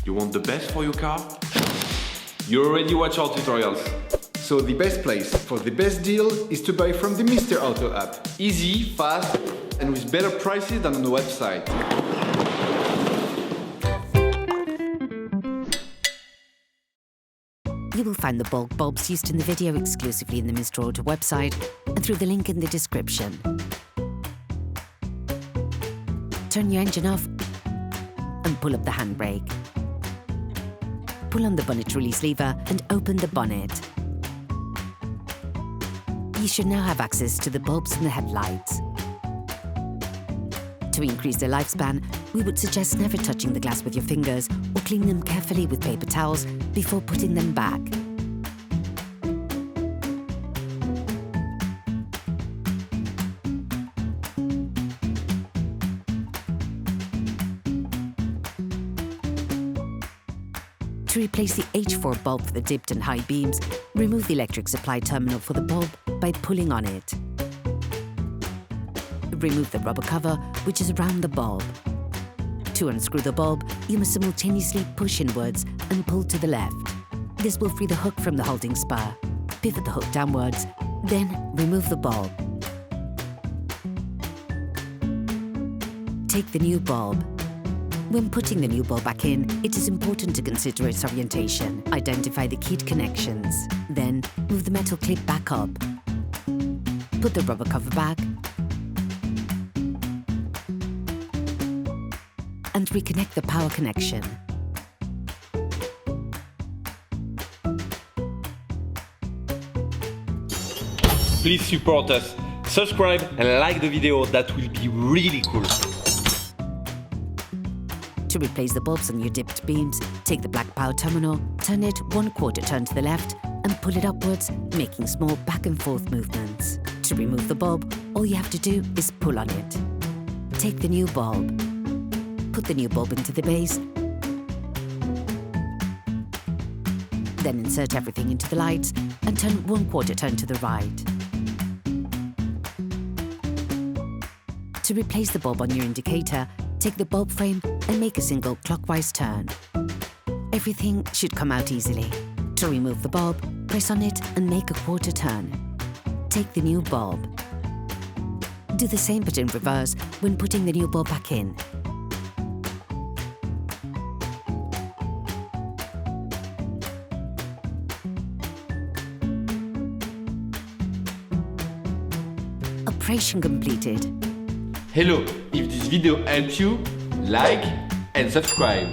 You want the best for your car? You already watch our tutorials. So the best place for the best deal is to buy from the Mr. Auto app. Easy, fast, and with better prices than on the website. You will find the bulb bulbs used in the video exclusively in the Mr. Auto website and through the link in the description. Turn your engine off and pull up the handbrake. Pull on the bonnet release lever and open the bonnet. You should now have access to the bulbs and the headlights. To increase their lifespan, we would suggest never touching the glass with your fingers or clean them carefully with paper towels before putting them back. To replace the H4 bulb for the dipped and high beams, remove the electric supply terminal for the bulb by pulling on it. Remove the rubber cover, which is around the bulb. To unscrew the bulb, you must simultaneously push inwards and pull to the left. This will free the hook from the holding spur. Pivot the hook downwards, then remove the bulb. Take the new bulb. When putting the new bulb back in, it is important to consider its orientation. Identify the keyed connections. Then, move the metal clip back up. Put the rubber cover back. And reconnect the power connection. Please support us. Subscribe and like the video, that will be really cool. To replace the bulbs on your dipped beams, take the black power terminal, turn it 1/4 turn to the left and pull it upwards, making small back and forth movements. To remove the bulb, all you have to do is pull on it. Take the new bulb. Put the new bulb into the base. Then insert everything into the lights and turn 1/4 turn to the right. To replace the bulb on your indicator, take the bulb frame and make a single clockwise turn. Everything should come out easily. To remove the bulb, press on it and make a 1/4 turn. Take the new bulb. Do the same but in reverse when putting the new bulb back in. Operation completed. Hello, if this video helped you, like and subscribe.